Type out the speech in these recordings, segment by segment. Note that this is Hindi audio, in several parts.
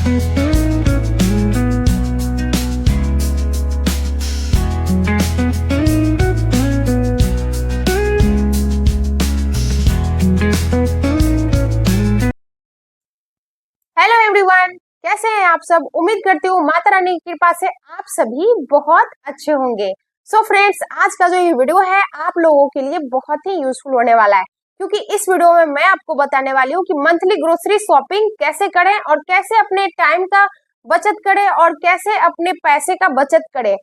हेलो एवरीवन, कैसे हैं आप सब। उम्मीद करती हूँ माता रानी की कृपा से आप सभी बहुत अच्छे होंगे। सो फ्रेंड्स, आज का जो ये वीडियो है आप लोगों के लिए बहुत ही यूजफुल होने वाला है, क्योंकि इस वीडियो में मैं आपको बताने वाली हूँ कि मंथली ग्रोसरी शॉपिंग कैसे करें और कैसे अपने टाइम का बचत करें और कैसे अपने पैसे का बचत करें।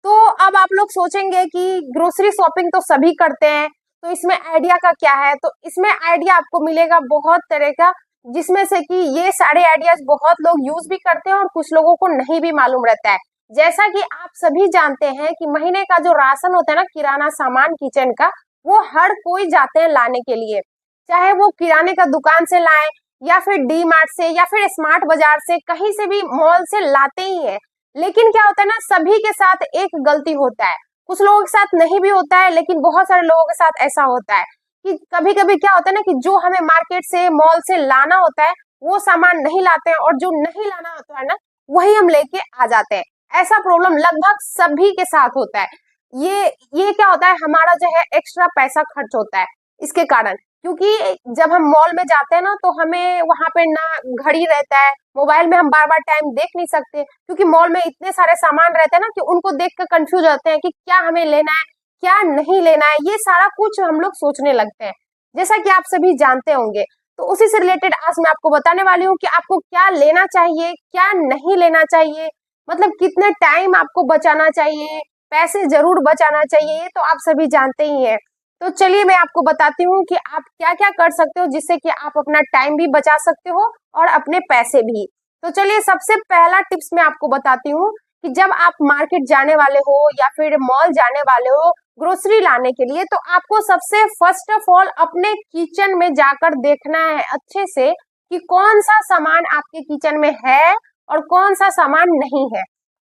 तो अब आप लोग सोचेंगे कि ग्रोसरी शॉपिंग तो सभी करते हैं, तो इसमें आइडिया का क्या है। तो इसमें आइडिया आपको मिलेगा बहुत तरह का, जिसमें से कि ये सारे आइडियाज बहुत लोग यूज भी करते हैं और कुछ लोगों को नहीं भी मालूम रहता है। जैसा कि आप सभी जानते हैं कि महीने का जो राशन होता है ना, किराना सामान किचन का, वो हर कोई जाते हैं लाने के लिए, चाहे वो किराने का दुकान से लाएं या फिर डी मार्ट से या फिर स्मार्ट बाजार से, कहीं से भी मॉल से लाते ही है। लेकिन क्या होता है ना, सभी के साथ एक गलती होता है, कुछ लोगों के साथ नहीं भी होता है, लेकिन बहुत सारे लोगों के साथ ऐसा होता है कि कभी कभी क्या होता है ना कि जो हमें मार्केट से मॉल से लाना होता है वो सामान नहीं लाते हैं, और जो नहीं लाना होता है ना वही हम लेके आ जाते हैं। ऐसा प्रॉब्लम लगभग सभी के साथ होता है। ये क्या होता है, हमारा जो है एक्स्ट्रा पैसा खर्च होता है इसके कारण, क्योंकि जब हम मॉल में जाते हैं ना तो हमें वहां पे ना घड़ी रहता है, मोबाइल में हम बार बार टाइम देख नहीं सकते, क्योंकि मॉल में इतने सारे सामान रहते हैं ना कि उनको देख कर कंफ्यूज होते हैं कि क्या हमें लेना है क्या नहीं लेना है, ये सारा कुछ हम लोग सोचने लगते हैं, जैसा कि आप सभी जानते होंगे। तो उसी से रिलेटेड आज मैं आपको बताने वाली हूँ कि आपको क्या लेना चाहिए क्या नहीं लेना चाहिए, मतलब कितने टाइम आपको बचाना चाहिए, पैसे जरूर बचाना चाहिए, ये तो आप सभी जानते ही हैं। तो चलिए मैं आपको बताती हूँ कि आप क्या क्या कर सकते हो जिससे कि आप अपना टाइम भी बचा सकते हो और अपने पैसे भी। तो चलिए सबसे पहला टिप्स मैं आपको बताती हूँ कि जब आप मार्केट जाने वाले हो या फिर मॉल जाने वाले हो ग्रोसरी लाने के लिए, तो आपको सबसे फर्स्ट ऑफ ऑल अपने किचन में जाकर देखना है अच्छे से कि कौन सा सामान आपके किचन में है और कौन सा सामान नहीं है।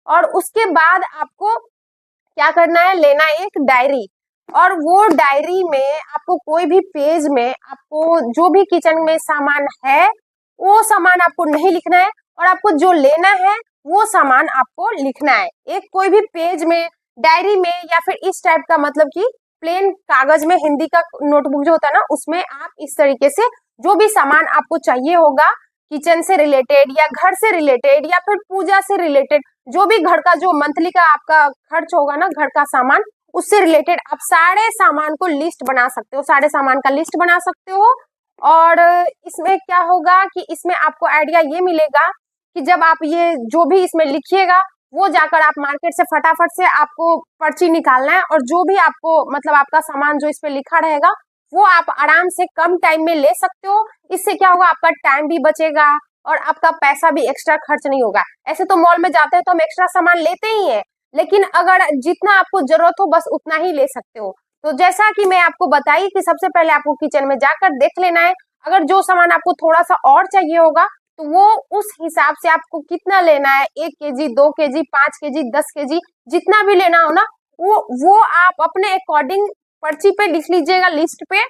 और उसके बाद आपको क्या करना है, लेना है एक डायरी, और वो डायरी में आपको कोई भी पेज में आपको जो भी किचन में सामान है वो सामान आपको नहीं लिखना है, और आपको जो लेना है वो सामान आपको लिखना है एक कोई भी पेज में, डायरी में, या फिर इस टाइप का, मतलब कि प्लेन कागज में, हिंदी का नोटबुक जो होता है ना उसमें आप इस तरीके से जो भी सामान आपको चाहिए होगा किचन से रिलेटेड या घर से रिलेटेड या फिर पूजा से रिलेटेड, जो भी घर का जो मंथली का आपका खर्च होगा ना घर का सामान, उससे रिलेटेड आप सारे सामान को लिस्ट बना सकते हो, सारे सामान का लिस्ट बना सकते हो। और इसमें क्या होगा कि इसमें आपको आइडिया ये मिलेगा कि जब आप ये जो भी इसमें लिखिएगा वो जाकर आप मार्केट से फटाफट से आपको पर्ची निकालना है, और जो भी आपको मतलब आपका सामान जो इस पे लिखा रहेगा वो आप आराम से कम टाइम में ले सकते हो। इससे क्या होगा, आपका टाइम भी बचेगा और आपका पैसा भी एक्स्ट्रा खर्च नहीं होगा। ऐसे तो मॉल में जाते हैं तो हम एक्स्ट्रा सामान लेते ही हैं, लेकिन अगर जितना आपको जरूरत हो बस उतना ही ले सकते हो। तो जैसा कि मैं आपको बताई कि सबसे पहले आपको किचन में जाकर देख लेना है, अगर जो सामान आपको थोड़ा सा और चाहिए होगा तो वो उस हिसाब से आपको कितना लेना है, 1 केजी 2 केजी 5 केजी 10 केजी, जितना भी लेना हो ना वो आप अपने अकॉर्डिंग पर्ची पे लिख लीजिएगा, लिस्ट पे।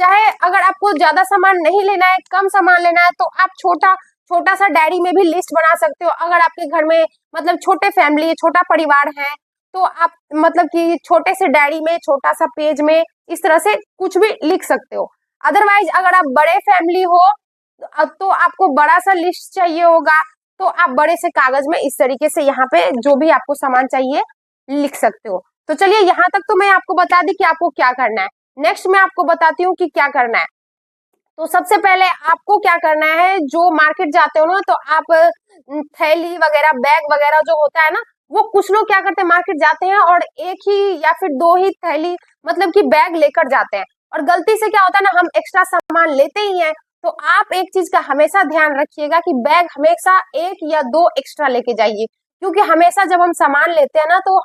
चाहे अगर आपको ज्यादा सामान नहीं लेना है, कम सामान लेना है, तो आप छोटा छोटा सा डायरी में भी लिस्ट बना सकते हो। अगर आपके घर में मतलब छोटे फैमिली छोटा परिवार है तो आप मतलब कि छोटे से डायरी में छोटा सा पेज में इस तरह से कुछ भी लिख सकते हो। अदरवाइज अगर आप बड़े फैमिली हो तो आपको बड़ा सा लिस्ट चाहिए होगा, तो आप बड़े से कागज में इस तरीके से यहाँ पे जो भी आपको सामान चाहिए लिख सकते हो। तो चलिए यहाँ तक तो मैं आपको बता दी कि आपको क्या करना है। नेक्स्ट मैं आपको बताती हूँ कि क्या करना है। तो सबसे पहले आपको क्या करना है, जो मार्केट जाते हो ना तो आप थैली वगैरह बैग वगैरह जो होता है ना, वो कुछ लोग क्या करते हैं मार्केट जाते हैं और एक ही या फिर दो ही थैली मतलब कि बैग लेकर जाते हैं, और गलती से क्या होता है ना हम एक्स्ट्रा सामान लेते ही हैं। तो आप एक चीज का हमेशा ध्यान रखिएगा कि बैग हमेशा 1 या 2 एक्स्ट्रा लेके जाइए, क्योंकि हमेशा जब हम सामान लेते हैं ना तो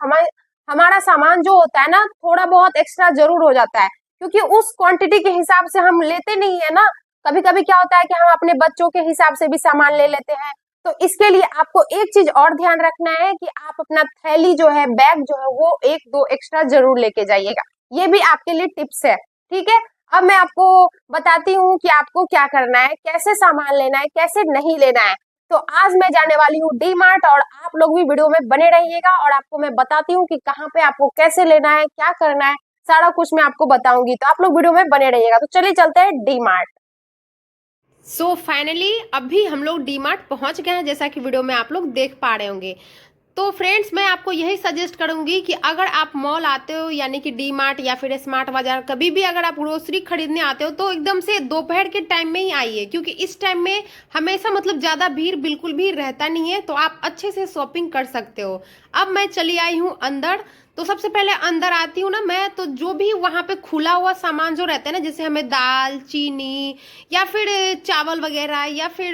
हमारा सामान जो होता है ना थोड़ा बहुत एक्स्ट्रा जरूर हो जाता है, क्योंकि उस क्वांटिटी के हिसाब से हम लेते नहीं है ना। कभी कभी क्या होता है कि हम अपने बच्चों के हिसाब से भी सामान ले लेते हैं। तो इसके लिए आपको एक चीज और ध्यान रखना है कि आप अपना थैली जो है, बैग जो है, वो 1-2 एक्स्ट्रा जरूर लेके जाइएगा। ये भी आपके लिए टिप्स है, ठीक है। अब मैं आपको बताती हूँ कि आपको क्या करना है, कैसे सामान लेना है, कैसे नहीं लेना है। तो आज मैं जाने वाली हूँ डी मार्ट और आप लोग भी वीडियो में बने रहिएगा और आपको मैं बताती हूँ कि कहाँ पे आपको कैसे लेना है, क्या करना है, सारा कुछ मैं आपको बताऊंगी। तो आप लोग वीडियो में बने रहिएगा। तो चलिए चलते हैं डी मार्ट। सो फाइनली अभी हम लोग डी मार्ट पहुंच गए हैं, जैसा कि वीडियो में आप लोग देख पा रहे होंगे। तो फ्रेंड्स, मैं आपको यही सजेस्ट करूंगी कि अगर आप मॉल आते हो, यानी कि डी मार्ट या फिर स्मार्ट बाजार, कभी भी अगर आप ग्रोसरी खरीदने आते हो तो एकदम से दोपहर के टाइम में ही आइए, क्योंकि इस टाइम में हमेशा मतलब ज़्यादा भीड़ बिल्कुल भी रहता नहीं है, तो आप अच्छे से शॉपिंग कर सकते हो। अब मैं चली आई हूँ अंदर। तो सबसे पहले अंदर आती हूँ ना मैं, तो जो भी वहाँ पे खुला हुआ सामान जो रहता है ना, जैसे हमें दाल, चीनी या फिर चावल वगैरह या फिर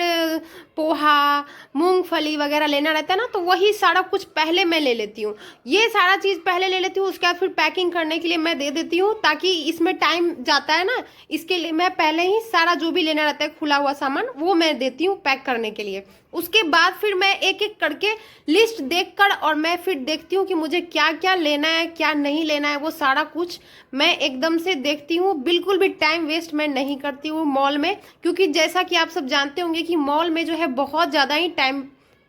पोहा, मूंगफली वगैरह लेना रहता है ना, तो वही सारा कुछ पहले मैं ले लेती हूँ। ये सारा चीज़ पहले ले लेती हूँ, उसके बाद फिर पैकिंग करने के लिए मैं दे देती हूँ, ताकि इसमें टाइम जाता है ना, इसके लिए मैं पहले ही सारा जो भी लेना रहता है खुला हुआ सामान वो मैं देती हूँ पैक करने के लिए। उसके बाद फिर मैं एक एक करके लिस्ट देखकर और मैं फिर देखती हूँ कि मुझे क्या क्या लेना है, क्या नहीं लेना है, वो सारा कुछ मैं एकदम से देखती हूँ। बिल्कुल भी टाइम वेस्ट मैं नहीं करती हूँ मॉल में, क्योंकि जैसा कि आप सब जानते होंगे कि मॉल में जो है बहुत ज़्यादा ही टाइम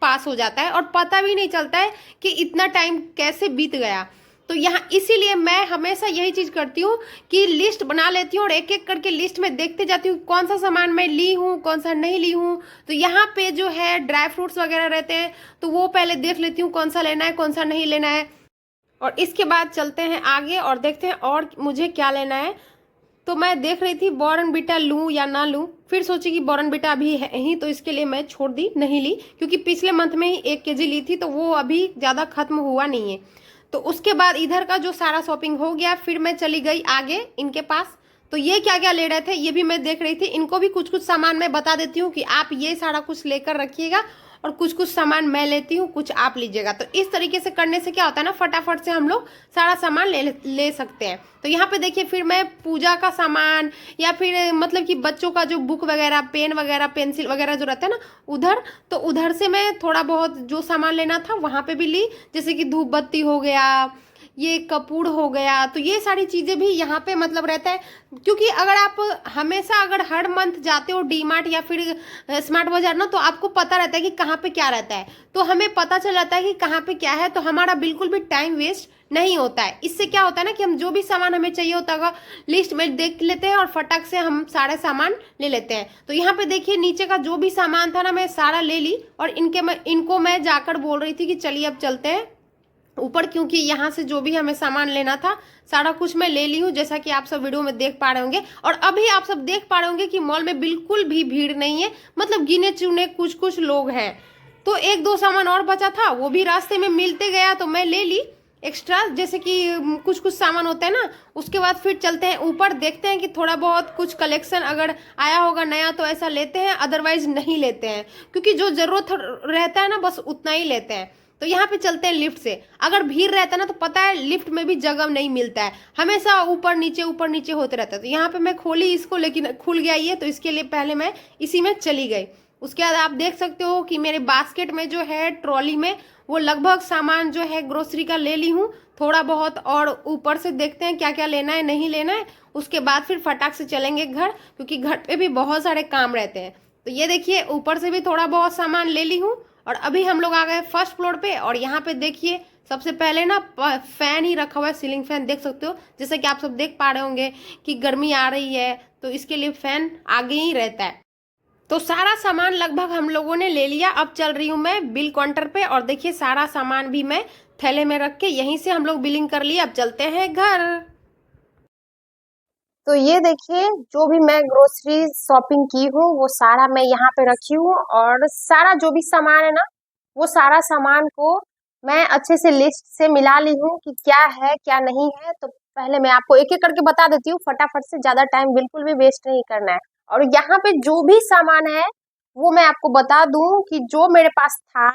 पास हो जाता है और पता भी नहीं चलता है कि इतना टाइम कैसे बीत गया। तो यहाँ इसीलिए मैं हमेशा यही चीज़ करती हूँ कि लिस्ट बना लेती हूँ और एक एक करके लिस्ट में देखते जाती हूँ कौन सा सामान मैं ली हूँ, कौन सा नहीं ली हूँ। तो यहाँ पे जो है ड्राई फ्रूट्स वगैरह रहते हैं, तो वो पहले देख लेती हूँ कौन सा लेना है, कौन सा नहीं लेना है। और इसके बाद चलते हैं आगे और देखते हैं और मुझे क्या लेना है। तो मैं देख रही थी बॉर्नविटा लूँ या ना लूँ, फिर सोची कि बॉर्नविटा अभी है ही, तो इसके लिए मैं छोड़ दी, नहीं ली, क्योंकि पिछले मंथ में ही 1 केजी ली थी, तो वो अभी ज़्यादा खत्म हुआ नहीं है। तो उसके बाद इधर का जो सारा शॉपिंग हो गया, फिर मैं चली गई आगे इनके पास। तो ये क्या क्या ले रहे थे ये भी मैं देख रही थी। इनको भी कुछ कुछ सामान मैं बता देती हूँ कि आप ये सारा कुछ लेकर रखिएगा और कुछ कुछ सामान मैं लेती हूँ, कुछ आप लीजिएगा। तो इस तरीके से करने से क्या होता है ना, फटाफट से हम लोग सारा सामान ले सकते हैं। तो यहाँ पे देखिए, फिर मैं पूजा का सामान या फिर मतलब कि बच्चों का जो बुक वगैरह, पेन वगैरह, पेंसिल वगैरह जो रहता है ना उधर, तो उधर से मैं थोड़ा बहुत जो सामान लेना था वहाँ पे भी ली, जैसे कि धूप बत्ती हो गया, ये कपूर हो गया। तो ये सारी चीज़ें भी यहाँ पे मतलब रहता है, क्योंकि अगर आप हमेशा अगर हर मंथ जाते हो डी मार्ट या फिर स्मार्ट बाजार ना, तो आपको पता रहता है कि कहाँ पे क्या रहता है, तो हमें पता चल जाता है कि कहाँ पे क्या है, तो हमारा बिल्कुल भी टाइम वेस्ट नहीं होता है। इससे क्या होता है ना कि हम जो भी सामान हमें चाहिए होता है लिस्ट में देख लेते हैं और फटाक से हम सारे सामान ले लेते हैं। तो यहाँ पे देखिए, नीचे का जो भी सामान था ना मैं सारा ले ली और इनको मैं जाकर बोल रही थी कि चलिए अब चलते हैं ऊपर, क्योंकि यहाँ से जो भी हमें सामान लेना था सारा कुछ मैं ले ली हूँ, जैसा कि आप सब वीडियो में देख पा रहे होंगे। और अभी आप सब देख पा रहे होंगे कि मॉल में बिल्कुल भी भीड़ नहीं है, मतलब गिने चुने कुछ कुछ लोग हैं। तो 1-2 सामान और बचा था, वो भी रास्ते में मिलते गया तो मैं ले ली एक्स्ट्रा, जैसे कि कुछ कुछ सामान होता है ना। उसके बाद फिर चलते हैं ऊपर, देखते हैं कि थोड़ा बहुत कुछ कलेक्शन अगर आया होगा नया तो ऐसा लेते हैं, अदरवाइज नहीं लेते हैं, क्योंकि जो जरूरत रहता है ना बस उतना ही लेते हैं। तो यहाँ पे चलते हैं लिफ्ट से। अगर भीड़ रहता है ना तो पता है लिफ्ट में भी जगह नहीं मिलता है, हमेशा ऊपर नीचे होते रहता है। तो यहाँ पे मैं खोली इसको, लेकिन खुल गया ये, तो इसके लिए पहले मैं इसी में चली गई। उसके बाद आप देख सकते हो कि मेरे बास्केट में जो है ट्रॉली में वो लगभग सामान जो है ग्रोसरी का ले ली हूँ थोड़ा बहुत, और ऊपर से देखते हैं क्या क्या लेना है नहीं लेना है। उसके बाद फिर फटाक से चलेंगे घर, क्योंकि घर पे भी बहुत सारे काम रहते हैं। तो ये देखिए, ऊपर से भी थोड़ा बहुत सामान ले ली हूँ और अभी हम लोग आ गए फर्स्ट फ्लोर पे। और यहाँ पे देखिए, सबसे पहले ना फैन ही रखा हुआ है, सीलिंग फैन देख सकते हो, जैसे कि आप सब देख पा रहे होंगे कि गर्मी आ रही है तो इसके लिए फैन आगे ही रहता है। तो सारा सामान लगभग हम लोगों ने ले लिया। अब चल रही हूँ मैं बिल काउंटर पे और देखिए सारा सामान भी मैं थैले में रख के यहीं से हम लोग बिलिंग कर लिए। अब चलते हैं घर। तो ये देखिए, जो भी मैं ग्रोसरी शॉपिंग की हूँ वो सारा मैं यहाँ पे रखी हूँ, और सारा जो भी सामान है ना वो सारा सामान को मैं अच्छे से लिस्ट से मिला ली हूँ कि क्या है क्या नहीं है। तो पहले मैं आपको एक एक करके बता देती हूँ फटाफट से, ज्यादा टाइम बिल्कुल भी वेस्ट नहीं करना है। और यहाँ पे जो भी सामान है वो मैं आपको बता दूं कि जो मेरे पास था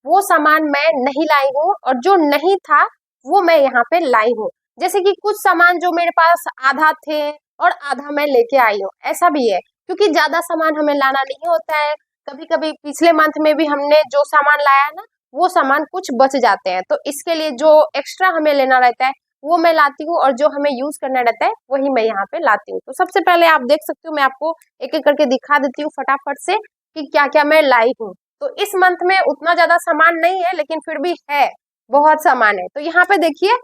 वो सामान मैं नहीं लाई हूँ, और जो नहीं था वो मैं यहाँ पे लाई हूँ। जैसे कि कुछ सामान जो मेरे पास आधा थे और आधा मैं लेके आई हूँ, ऐसा भी है, क्योंकि ज्यादा सामान हमें लाना नहीं होता है। कभी कभी पिछले मंथ में भी हमने जो सामान लाया है ना वो सामान कुछ बच जाते हैं, तो इसके लिए जो एक्स्ट्रा हमें लेना रहता है वो मैं लाती हूँ, और जो हमें यूज करना रहता है वही मैं यहाँ पे लाती हूँ। तो सबसे पहले आप देख सकते हो, मैं आपको एक एक करके दिखा देती हूँ फटाफट से कि क्या क्या मैं लाई हूँ। तो इस मंथ में उतना ज्यादा सामान नहीं है, लेकिन फिर भी है, बहुत सामान है। तो यहाँ पे देखिए,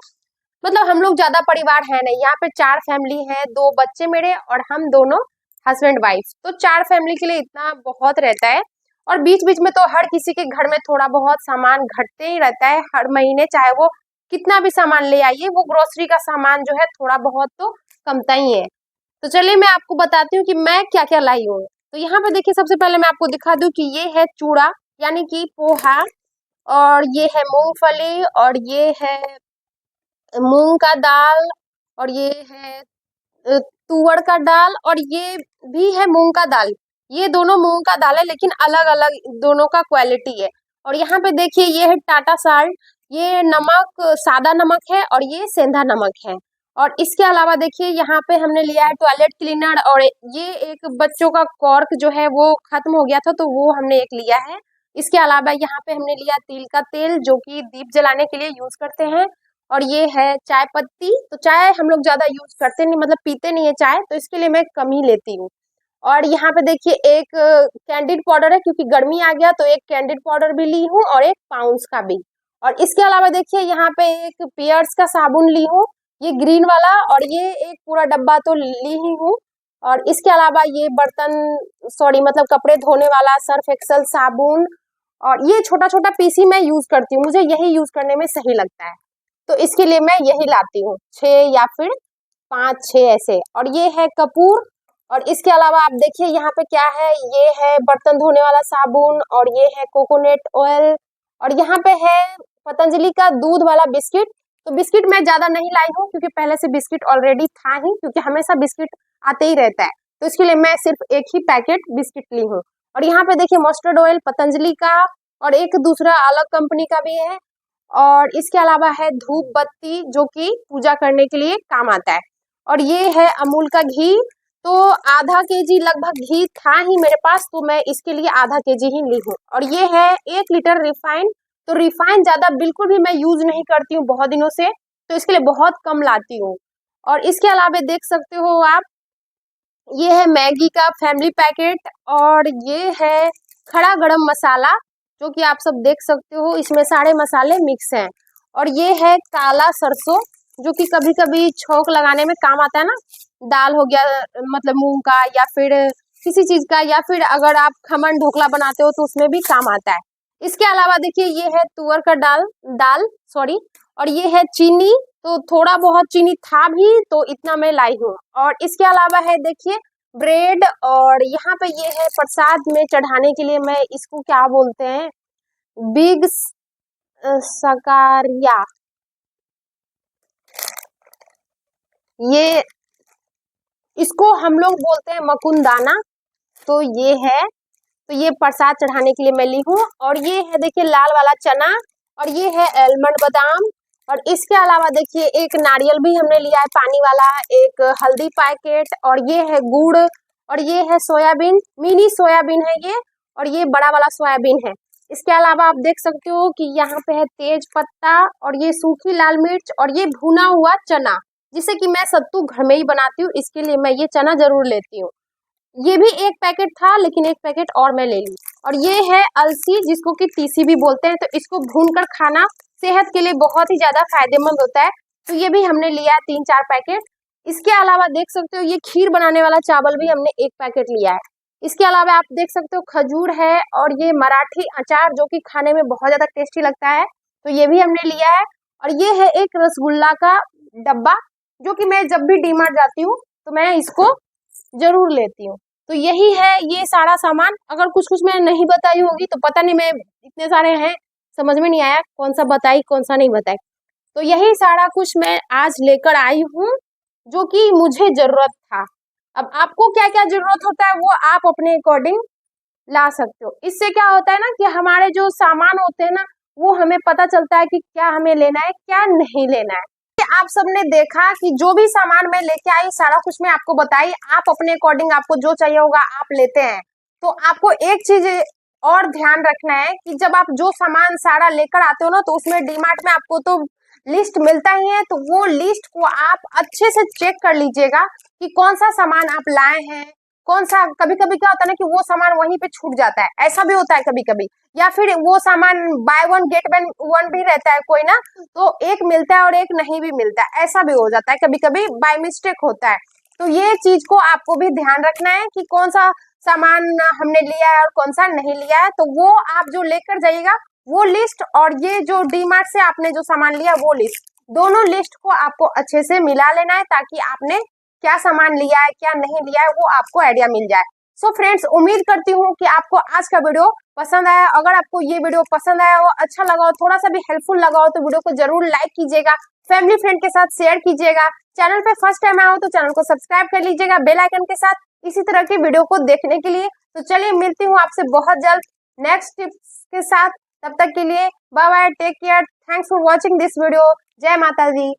मतलब हम लोग ज्यादा परिवार है नहीं, यहाँ पे 4 फैमिली है, 2 बच्चे मेरे और हम दोनों हस्बैंड वाइफ। तो 4 फैमिली के लिए इतना बहुत रहता है। और बीच बीच में तो हर किसी के घर में थोड़ा बहुत सामान घटते ही रहता है हर महीने, चाहे वो कितना भी सामान ले आइए, वो ग्रोसरी का सामान जो है थोड़ा बहुत तो कमता ही है। तो चलिए मैं आपको बताती हूँ कि मैं क्या क्या लाई हूँ। तो यहाँ पे देखिए, सबसे पहले मैं आपको दिखा दूं कि ये है चूड़ा, यानी कि पोहा, और ये है मूंगफली, और ये है मूंग का दाल, और ये है तुअर का दाल, और ये भी है मूंग का दाल। ये दोनों मूंग का दाल है, लेकिन अलग अलग दोनों का क्वालिटी है। और यहाँ पे देखिए, ये है टाटा साल्ट, ये नमक सादा नमक है और ये सेंधा नमक है। और इसके अलावा देखिए, यहाँ पे हमने लिया है टॉयलेट क्लीनर, और ये एक बच्चों का कॉर्क जो है वो खत्म हो गया था, तो वो हमने एक लिया है। इसके अलावा यहाँ पे हमने लिया तिल का तेल, जो कि दीप जलाने के लिए यूज करते हैं। और ये है चाय पत्ती, तो चाय हम लोग ज्यादा यूज करते नहीं, मतलब पीते नहीं है चाय, तो इसके लिए मैं कम ही लेती हूँ। और यहाँ पे देखिए, एक कैंडिड पाउडर है, क्योंकि गर्मी आ गया तो एक कैंडिड पाउडर भी ली हूँ और एक पाउंड्स का भी। और इसके अलावा देखिए, यहाँ पे एक पियर्स का साबुन ली हूँ, ये ग्रीन वाला, और ये एक पूरा डब्बा तो ली ही हूँ। और इसके अलावा ये बर्तन, सॉरी मतलब कपड़े धोने वाला सर्फ एक्सल साबुन, और ये छोटा छोटा पीसी मैं यूज करती हूँ, मुझे यही यूज करने में सही लगता है, तो इसके लिए मैं यही लाती हूँ, 6 या फिर 5-6 ऐसे। और ये है कपूर। और इसके अलावा आप देखिए यहाँ पे क्या है, ये है बर्तन धोने वाला साबुन, और ये है कोकोनट ऑयल, और यहाँ पे है पतंजलि का दूध वाला बिस्किट। तो बिस्किट मैं ज्यादा नहीं लाई हूँ, क्योंकि पहले से बिस्किट ऑलरेडी था ही, क्योंकि हमेशा बिस्किट आते ही रहता है, तो इसके लिए मैं सिर्फ एक ही पैकेट बिस्किट ली हूँ। और यहाँ पे देखिए, मस्टर्ड ऑयल पतंजलि का, और एक दूसरा अलग कंपनी का भी है। और इसके अलावा है धूप बत्ती, जो कि पूजा करने के लिए काम आता है। और ये है अमूल का घी, तो आधा केजी लगभग घी था ही मेरे पास, तो मैं इसके लिए आधा केजी ही ली हूँ। और ये है 1 लीटर रिफाइन, तो रिफाइन ज्यादा बिल्कुल भी मैं यूज नहीं करती हूँ बहुत दिनों से, तो इसके लिए बहुत कम लाती हूँ। और इसके अलावा देख सकते हो आप, ये है मैगी का फैमिली पैकेट, और ये है खड़ा गरम मसाला, जो कि आप सब देख सकते हो, इसमें सारे मसाले मिक्स हैं। और ये है काला सरसों, जो कि कभी कभी छौंक लगाने में काम आता है ना, दाल हो गया, मतलब मूंग का या फिर किसी चीज का, या फिर अगर आप खमन ढोकला बनाते हो तो उसमें भी काम आता है। इसके अलावा देखिए, ये है तुअर का दाल सॉरी, और ये है चीनी, तो थोड़ा बहुत चीनी था भी, तो इतना मैं लाई हूँ। और इसके अलावा है देखिए ब्रेड, और यहाँ पे ये है प्रसाद में चढ़ाने के लिए, मैं इसको क्या बोलते हैं, बिग सकारिया, ये इसको हम लोग बोलते हैं मकुंदाना, तो ये है, तो ये प्रसाद चढ़ाने के लिए मैं ली हूँ। और ये है देखिए लाल वाला चना, और ये है एलमंड बादाम। और इसके अलावा देखिए, एक नारियल भी हमने लिया है पानी वाला, एक हल्दी पैकेट, और ये है गुड़, और ये है सोयाबीन, मिनी सोयाबीन है ये, और ये बड़ा वाला सोयाबीन है। इसके अलावा आप देख सकते हो कि यहाँ पे है तेज पत्ता, और ये सूखी लाल मिर्च, और ये भुना हुआ चना, जिसे कि मैं सत्तू घर में ही बनाती हूँ, इसके लिए मैं ये चना जरूर लेती हूँ। ये भी एक पैकेट था, लेकिन एक पैकेट और मैं ले ली। और ये है अलसी, जिसको कि तीसी भी बोलते हैं, तो इसको भूनकर खाना सेहत के लिए बहुत ही ज्यादा फायदेमंद होता है, तो ये भी हमने लिया है 3-4 पैकेट। इसके अलावा देख सकते हो, ये खीर बनाने वाला चावल भी हमने 1 पैकेट लिया है। इसके अलावा आप देख सकते हो खजूर है, और ये मराठी अचार, जो कि खाने में बहुत ज्यादा टेस्टी लगता है, तो ये भी हमने लिया है। और ये है एक रसगुल्ला का डब्बा, जो कि मैं जब भी डी मार्ट जाती हूँ तो मैं इसको जरूर लेती हूँ। तो यही है ये सारा सामान। अगर कुछ कुछ मैं नहीं बताई होगी तो पता नहीं, मैं इतने सारे हैं, समझ में नहीं आया कौन सा बताई कौन सा नहीं बताई। तो यही सारा कुछ मैं आज लेकर आई हूँ, जो कि मुझे जरूरत था। अब आपको क्या क्या जरूरत होता है वो आप अपने अकॉर्डिंग ला सकते हो। इससे क्या होता है ना, कि हमारे जो सामान होते हैं ना, वो हमें पता चलता है कि क्या हमें लेना है क्या नहीं लेना है। आप सबने देखा कि जो भी सामान मैं लेके आई, सारा कुछ मैं आपको बताई, आप अपने अकॉर्डिंग आपको जो चाहिए होगा आप लेते हैं। तो आपको एक चीज और ध्यान रखना है कि जब आप जो सामान सारा लेकर आते हो ना, तो उसमें डीमार्ट में आपको तो लिस्ट मिलता ही है, तो वो लिस्ट को आप अच्छे से चेक कर लीजिएगा कि कौन सा सामान आप लाए हैं, कौन सा, कभी कभी क्या होता है ना कि वो सामान वहीं पे छूट जाता है, ऐसा भी होता है कभी कभी, या फिर वो सामान बाय वन गेट वन भी रहता है कोई ना, तो एक मिलता है और एक नहीं भी मिलता है, ऐसा भी हो जाता है कभी कभी, बाय मिस्टेक होता है। तो ये चीज को आपको भी ध्यान रखना है कि कौन सा सामान हमने लिया है और कौन सा नहीं लिया है। तो वो आप जो लेकर जाइएगा वो लिस्ट, और ये जो डी मार्ट से आपने जो सामान लिया वो लिस्ट, दोनों लिस्ट को आपको अच्छे से मिला लेना है, ताकि आपने क्या सामान लिया है क्या नहीं लिया है वो आपको आइडिया मिल जाए। सो फ्रेंड्स, उम्मीद करती हूँ कि आपको आज का वीडियो पसंद आया। अगर आपको ये वीडियो पसंद आया हो, अच्छा लगा हो, थोड़ा सा भी हेल्पफुल लगा हो, तो वीडियो को जरूर लाइक कीजिएगा, फैमिली फ्रेंड के साथ शेयर कीजिएगा। चैनल पे फर्स्ट टाइम आया हो तो चैनल को सब्सक्राइब कर लीजिएगा बेल आइकन के साथ, इसी तरह की वीडियो को देखने के लिए। तो चलिए, मिलती हूँ आपसे बहुत जल्द नेक्स्ट टिप्स के साथ। तब तक के लिए bye bye, take care, thanks for watching this video. जय माता दी।